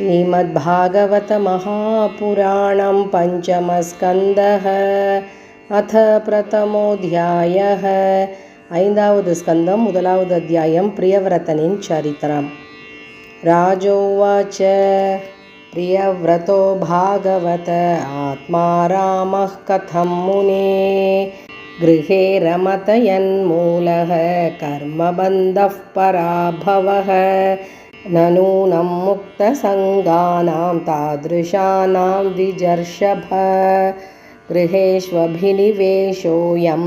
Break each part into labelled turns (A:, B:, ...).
A: श्रीमद्भागवत महापुराणं पंचमस्कंदः अथ प्रथमोऽध्यायः ऐंदावद् स्कंदं मुदलावद् अध्यायं प्रियव्रतनिन् चरित्रम्। राजोवाच प्रियव्रतो भागवत आत्मा रामः कथं मुने गृहे रमत यन्मूलः कर्मबन्धः पराभवः नूनं मुक्तसङ्गानां तादृशानां द्विजर्षभ गृहेष्वभिनिवेशोऽयं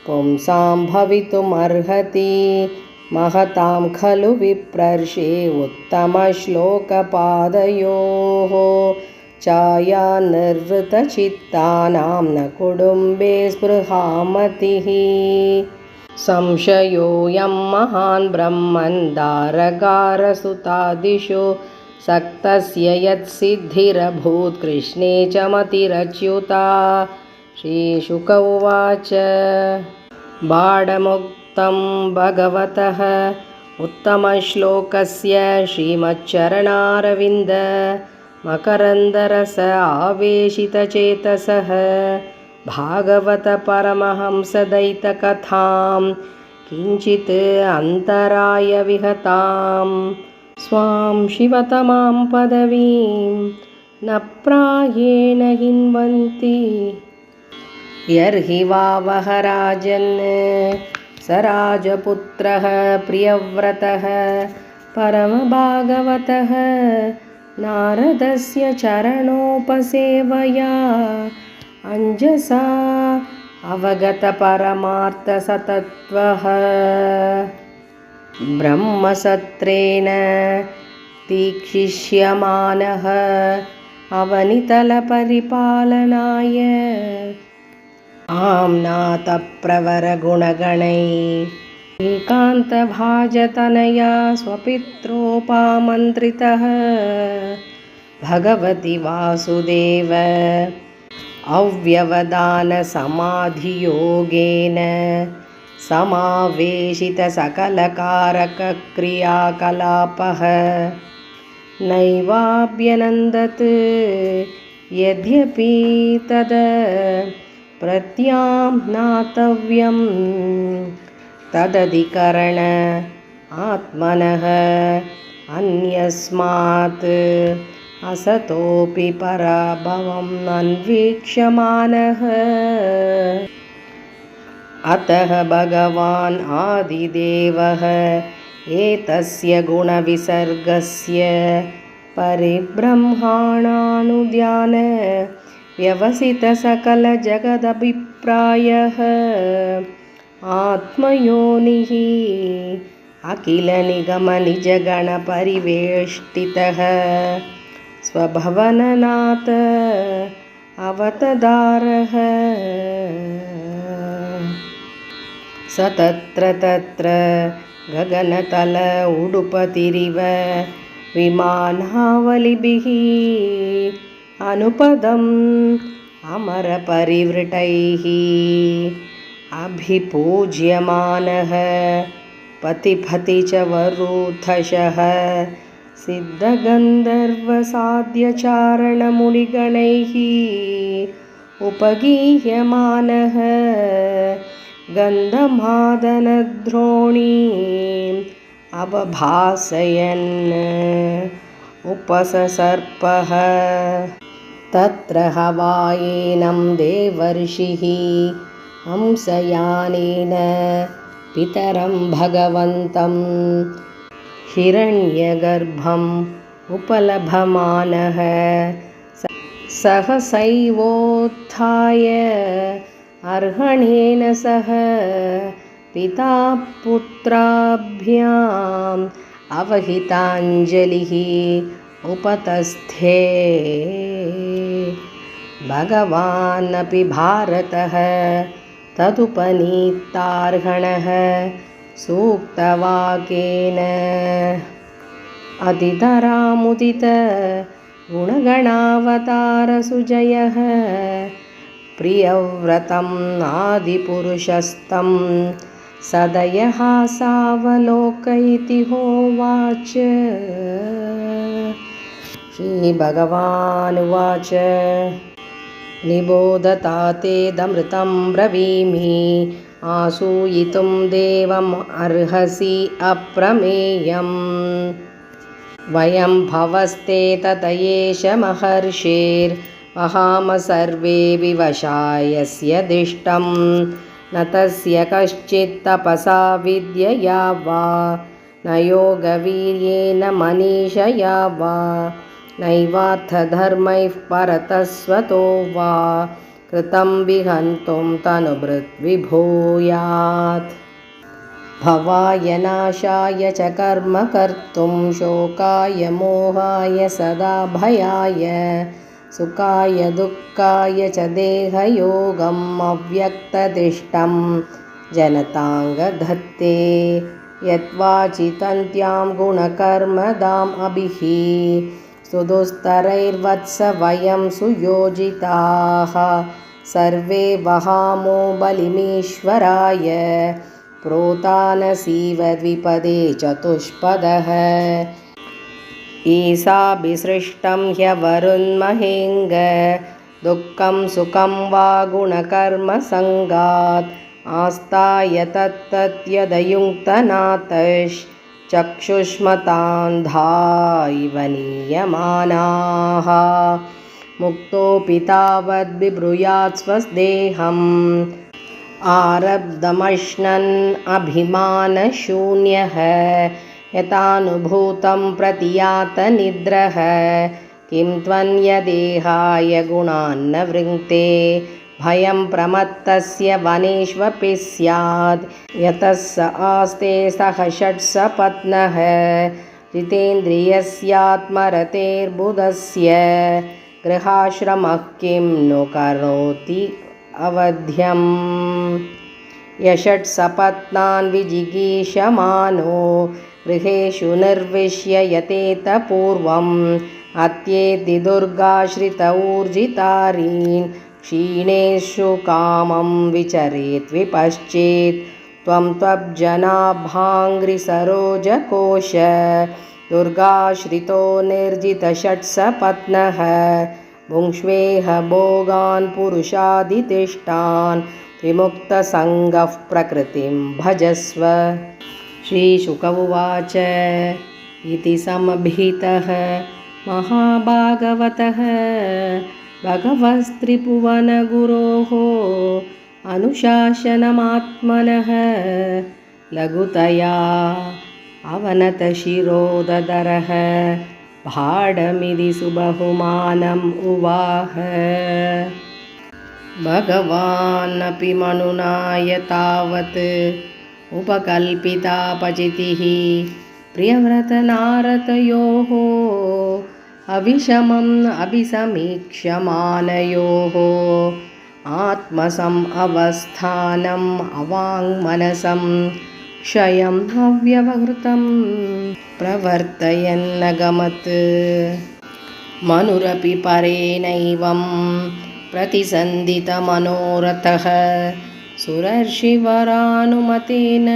A: पुंसां भवितुमर्हति महतां खलु विप्रर्षे उत्तमश्लोकपादयोः छायानिर्वृतचित्तानां न कुटुम्बे स्पृहामतिः संशयोऽयं महान् ब्रह्मन् दारगारसुतादिषु सक्तस्य यत्सिद्धिरभूत् कृष्णे च मतिरच्युता। श्रीशुक उवाच बाढमुक्तं भगवतः उत्तमश्लोकस्य श्रीमच्चरणारविन्द मकरन्दरस आवेशितचेतसः भागवत परमहंसदैतकथां किञ्चित् अन्तराय विहतां स्वां शिवतमां पदवीं न प्रायेण हिन्वन्ति यर्हि वावः राजन् स राजपुत्रः प्रियव्रतः परमभागवतः नारदस्य चरणोपसेवया अंजसा अवगतपरमार्थसतत्वः ब्रह्मसत्रेण तीक्षिष्यमानः अवनितलपरिपालनाय आम्नातप्रवरगुणगणैः एकान्तभाजतनया स्वपित्रोपामन्त्रितः भगवति वासुदेव अव्यवधानसमाधियोगेन समावेशितसकलकारकक्रियाकलापः नैवाभ्यनन्दत् यद्यपि तद् प्रत्याम्नातव्यं तदधिकरण आत्मनः अन्यस्मात् असतोऽपि पराभवम् अन्वीक्ष्यमानः अतः भगवान् आदिदेवः एतस्य गुणविसर्गस्य परिब्रह्मणानुध्यान व्यवसितसकलजगदभिप्रायः आत्मयोनिः अखिलनिगमनिजगणपरिवेष्टितः स्वभवननाथ अवतदारः स तत्र तत्र गगनतल उडुपतिरिव विमानावलिभिः अनुपदम् अमरपरिवृटैः अभिपूज्यमानः पतिपति च वरूथशः सिद्धगन्धर्वसाध्यचारणमुनिगणैः उपगीह्यमानः गन्धमादनद्रोणीम् अवभासयन् उपससर्पः तत्र हवायेनं देवर्षिः हंसयानेन पितरं भगवन्तं हिरण्यगर्भम् उपलभमानः सहसैवोत्थाय अर्हणेन सह पिता पुत्राभ्याम् अवहिताञ्जलिः उपतस्थे भगवानपि भारतः तदुपनीतार्हणः सूक्तवाकेन अतितरामुदित गुणगणावतारसुजयः प्रियव्रतम् आदिपुरुषस्तं सदयः सावलोकयति होवाच। श्रीभगवानुवाच निबोधता तेदमृतं ब्रवीमि आसूयितुं देवम् अर्हसि अप्रमेयम् वयं भवस्ते ततयेष महर्षेर्वहाम सर्वे विवशायस्य दिष्टं न तस्य कश्चित् तपसा विद्यया वा न योगवीर्येण मनीषया वा नैवार्थधर्मैः परतस्वतो वा कृतं विहन्तुं तनुभृद्विभूयात् भवाय नाशाय च कर्म कर्तुं शोकाय मोहाय सदा भयाय सुखाय दुःखाय च देहयोगम् अव्यक्तदिष्टं जनताङ्गधत्ते यद्वाचितन्त्यां गुणकर्मदाम् अभिः सुदुस्तरैर्वत्स वयं सुयोजिताः सर्वे वहामो बलिमीश्वराय प्रोतानसीव द्विपदे चतुष्पदः ईशाभिसृष्टं ह्यवरुन्महेङ्ग दुःखं सुखं वा गुणकर्मसङ्गात् आस्ताय तत्तद्यदयुङ्क्तनाथश्चक्षुष्मतान्धा इव नीयमानाः मुक्तोऽपि तावद्बिब्रूयात् स्वदेहम् आरब्धमश्नन् अभिमानशून्यः यथानुभूतं प्रतियातनिद्रः किं त्वन्यदेहाय गुणान्न वृङ्क्ते भयं प्रमत्तस्य वनेष्वपि स्यात् यतः स आस्ते सह षट्सपत्नः जितेन्द्रियस्यात्मरतेर्बुधस्य गृहाश्रमः किं नु करोति अवध्यम् यषट्सपत्नान् विजिगीषमानो गृहेषु निर्विश्य यतेत पूर्वम् अत्येति दुर्गाश्रित ऊर्जितारीन् क्षीणेषु कामं विचरेत् विपश्चेत् त्वं त्वब्जनाभाङ्घ्रिसरोजकोश दुर्गाश्रितो निर्जितषट्सपत्नः भुङ्क्ष्वेह भोगान् पुरुषादितिष्ठान् विमुक्तसङ्गः प्रकृतिं भजस्व। श्रीशुक उवाच इति समभितः महाभागवतः भगवस्त्रिभुवनगुरोः अनुशासनमात्मनः लघुतया अवनतशिरोदरः भाडमिति सुबहुमानम् उवाह भगवानपि मनुनाय तावत् उपकल्पितापचितिः प्रियव्रतनारदयोः अविषमम् अभिसमीक्ष्यमानयोः आत्मसम् अवस्थानम् अवाङ्मनसं क्षयम् अव्यवहृतं प्रवर्तयन्नगमत् मनुरपि परेणैवं प्रतिसन्धितमनोरथः सुरर्षिवरानुमतेन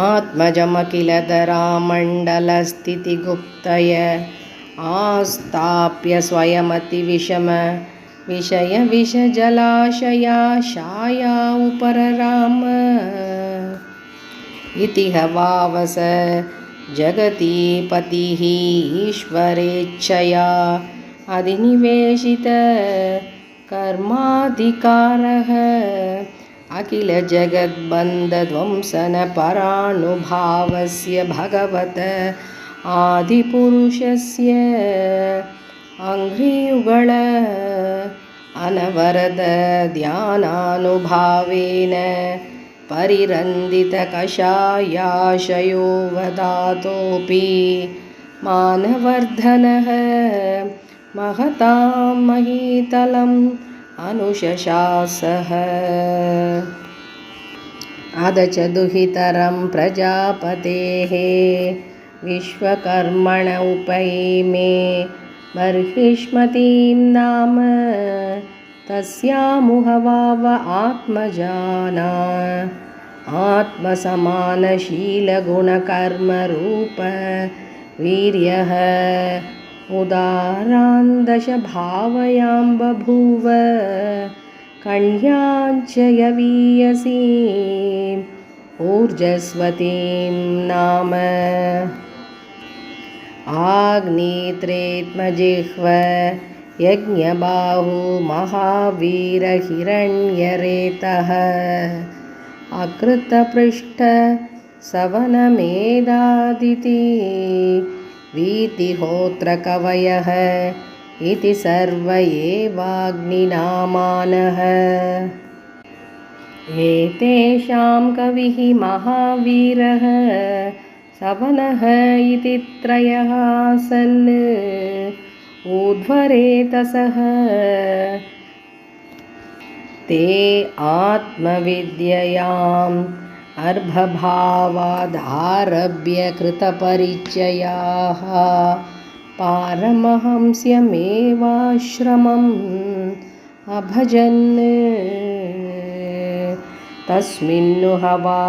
A: आत्मजमखिलधरामण्डलस्थितिगुप्तय आस्थाप्य स्वयमतिविषम विषयविषजलाशयाशाया उपरराम इति हवावस जगतीपतिः ईश्वरेच्छया अधिनिवेशित कर्माधिकारः अखिलजगद्बन्धध्वंसनपरानुभावस्य भगवत आदिपुरुषस्य अङ्घ्रियुगळ अनवरद ध्यानानुभावेन परिरन्दितकषायाशयो वदातोऽपि मानवर्धनः महतां महीतलम् अनुशशासः अध च दुहितरं प्रजापतेः विश्वकर्मण उपैमे बर्हिष्मतीं नाम तस्यामुहवाव आत्मजाना आत्मसमानशीलगुणकर्मरूप वीर्यः उदारान् दश भावयां बभूव कण्याञ्च यवीयसीम् ऊर्जस्वतीं नाम आग्नेत्रेत्मजिह्व यज्ञबाहु महावीरहिरण्यरेतः अकृतपृष्ठ सवनमेधादिति वीतिहोत्रकवयः इति सर्व एवाग्निनामानः एतेषां कविः महावीरः सवनः इति त्रयः आसन् ऊर्ध्वरेतसः ते आत्मविद्ययाम् अर्भभावादारभ्य कृतपरिचयाः पारमहंस्यमेवाश्रमम् अभजन् तस्मिन्नु हवा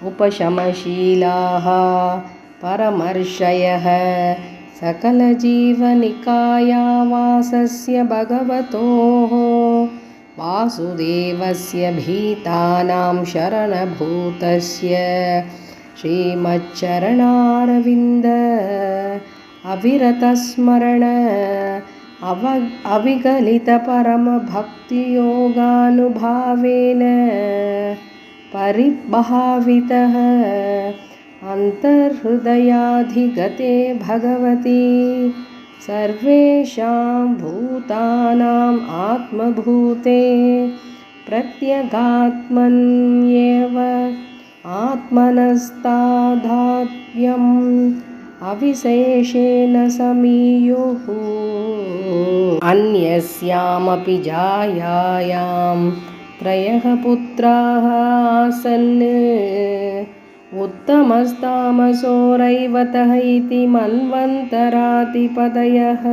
A: उपशमशीलाः परमर्षयः सकलजीवनिकायावासस्य भगवतोः वासुदेवस्य भीतानां शरणभूतस्य श्रीमच्चरणारविन्द अविरतस्मरण अविगलितपरमभक्तियोगानुभावेन परिभावितः अन्तर्हृदयाधिगते भगवति सर्वेषां भूतानाम् आत्मभूते प्रत्यगात्मन्येव आत्मनस्तादात्म्यम् अविशेषेण समीयुः अन्यस्यामपि जायायां त्रयः पुत्राः आसन् उत्तमस्तामसो रैवतः इति मन्वन्तरातिपदयः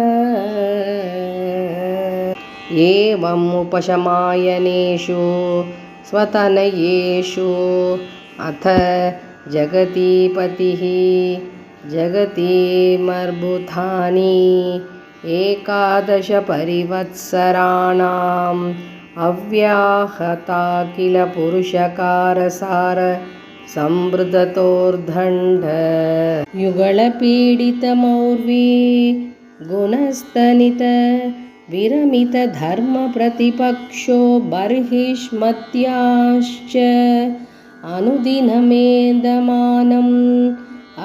A: एवम् उपशमायनेषु स्वतनयेषु अथ जगतीपतिः जगतीमर्बुधानि 11 परिवत्सराणाम् अव्याहता किल पुरुषकारसार संवृततोर्दण्ड युगलपीडितमौर्वी गुणस्तनित विरमितधर्मप्रतिपक्षो बर्हिष्मत्याश्च अनुदिनमेदमानम्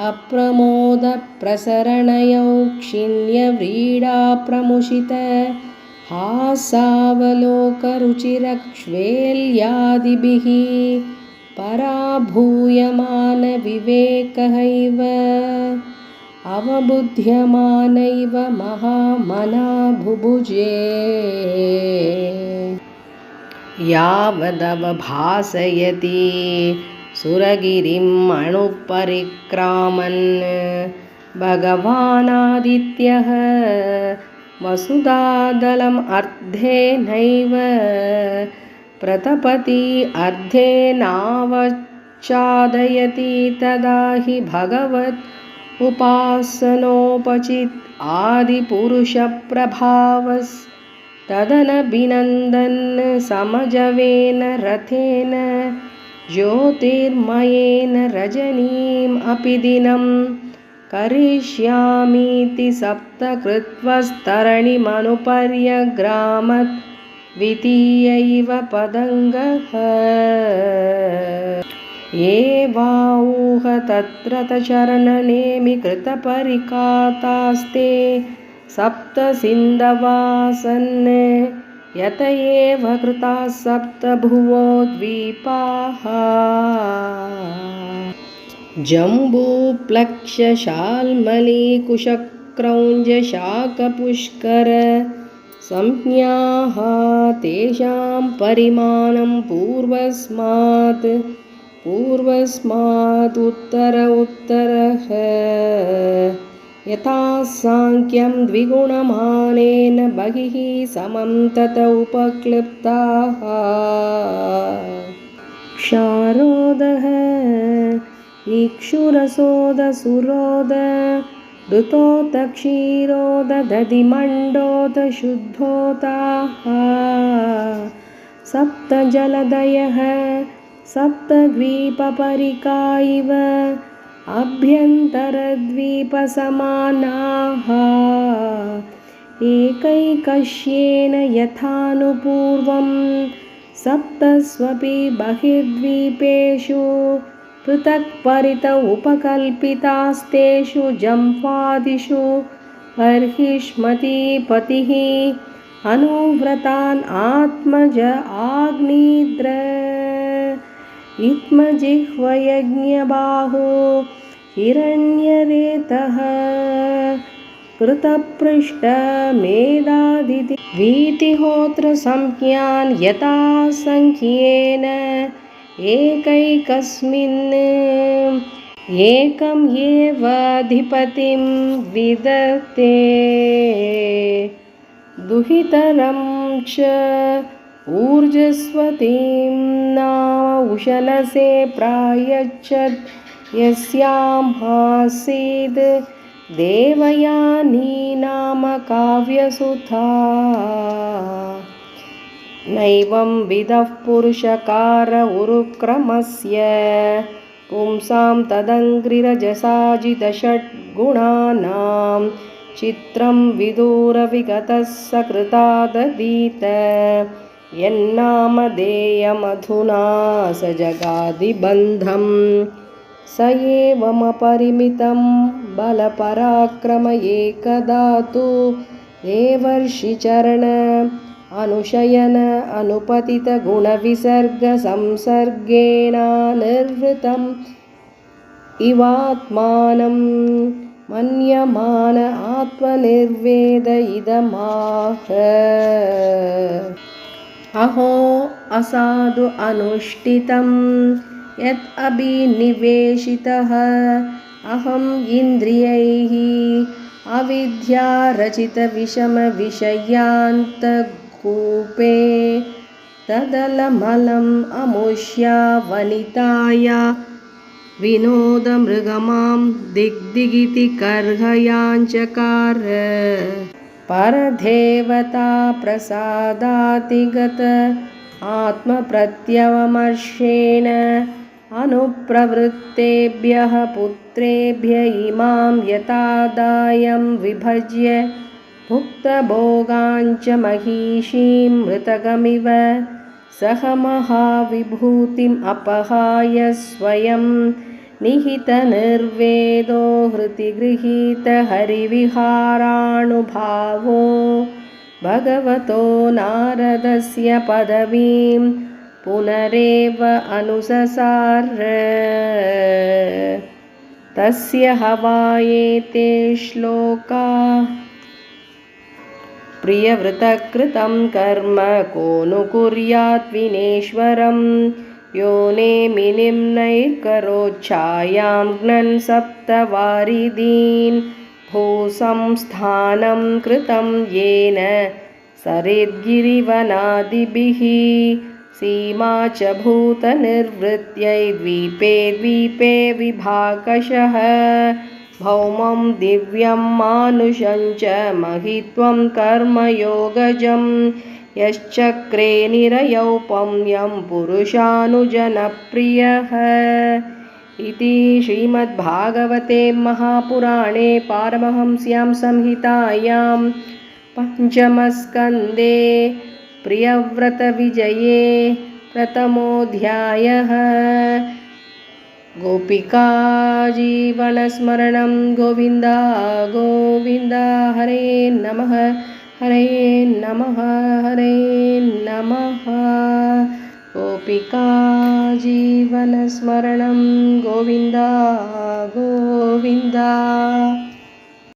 A: अप्रमोदप्रसरणयौक्षिण्यव्रीडाप्रमुषित हासावलोकरुचिरक्ष्वेल्यादिभिः पराभूयमानविवेकैव अवबुध्यमानैव महामना बुभुजे यावदवभासयति सुरगिरिम् अणुपरिक्रामन् भगवानादित्यः वसुधादलम् अर्धेनैव प्रतपति अर्धेनावच्छादयति तदा हि भगवत् उपासनोपचित् आदिपुरुषप्रभावस्तदनभिनन्दन् समजवेन रथेन ज्योतिर्मयेन रजनीम् अपि दिनं करिष्यामीति सप्तकृत्वस्तरणिमनुपर्यग्रामत् द्वितीयैव पदङ्गः एवाऊह तत्र चरणनेमि कृतपरिकातास्ते सप्त सिन्धवासन् यत एव कृताः सप्त भुवो द्वीपाः जम्बूप्लक्षशाल्मलीकुशक्रौञ्जशाकपुष्कर संज्ञाः तेषां परिमाणं पूर्वस्मात् उत्तर उत्तरः यथा सांख्यं द्विगुणमानेन बहिः समं तत उपक्लिप्ताः क्षारोदः इक्षुरसोद सुरोद ऋतोत क्षीरोदधिमण्डोत शुद्धोताः सप्तजलदयः सप्तद्वीपपरिका इव अभ्यन्तरद्वीपसमानाः एकैकश्येन यथानुपूर्वं सप्तस्वपि बहिर्द्वीपेषु पृथक् परित उपकल्पितास्तेषु जम्पादिषु बर्हिष्मतीपतिः अनुव्रतान् आत्मज आग्निद्र इत्मजिह्वयज्ञबाहो हिरण्यरेतः कृतपृष्ठमेधादिति वीतिहोत्रसंज्ञान् यथा संख्येन एकैकस्मिन् एकम् एव अधिपतिं विदते दुहितरं च ऊर्जस्वतीं नाम उशनसे प्रायच्छत् यस्यां आसीद् देवयानी नाम काव्यसुता नैवं विदः पुरुषकार उरुक्रमस्य पुंसां तदङ्घ्रिरजसाजितषड्गुणानां चित्रं विदूरविगतः सकृतादधीत यन्नामधेयमधुना स जगादिबन्धं स एवमपरिमितं बलपराक्रम एकदा तु देवर्षिचरण अनुशयन अनुपतितगुणविसर्गसंसर्गेणानिर्वृतम् इवात्मानं मन्यमान आत्मनिर्वेद इदमाह अहो असाधु अनुष्ठितं यत् अभिनिवेशितः अहम् इन्द्रियैः अविद्यारचितविषमविषयान्तकूपे तदलमलम् अमुष्या वनिताया विनोदमृगमां दिग्दिगिति कर्हयाञ्चकार परदेवता प्रसादातिगत आत्मप्रत्यवमर्शेण अनुप्रवृत्तेभ्यः पुत्रेभ्य इमां यथादायं विभज्य भुक्तभोगाञ्च महिषीं मृतकमिव सह महाविभूतिम् अपहाय स्वयं निहितनिर्वेदो हृति गृहीत हरिविहारानुभावो भगवतो नारदस्य पदवीं पुनरेव अनुससार तस्य हवायेते श्लोका प्रियव्रतकृतं कर्म को नु कुर्यात् विनेश्वरं यो नेमिनिम्नैर्करोच्छायां घ्नन् सप्तवारिदीन् भूसंस्थानं कृतं येन सरेद्गिरिवनादिभिः सीमा च भूतनिर्वृत्यै द्वीपे द्वीपे विभागशः भौमं दिव्यं मानुषं च महित्वं कर्मयोगजं यश्चक्रे निरयौपं यं पुरुषानुजनप्रियः इति श्रीमद्भागवते महापुराणे पारमहंस्यां संहितायां पञ्चमस्कन्धे प्रियव्रतविजये प्रथमोऽध्यायः गोपिका जीवनस्मरणं गोविन्द गोविन्द हरे नमः हरे नमः हरे नमः गोपिका जीवनस्मरणं गोविन्द गोविन्द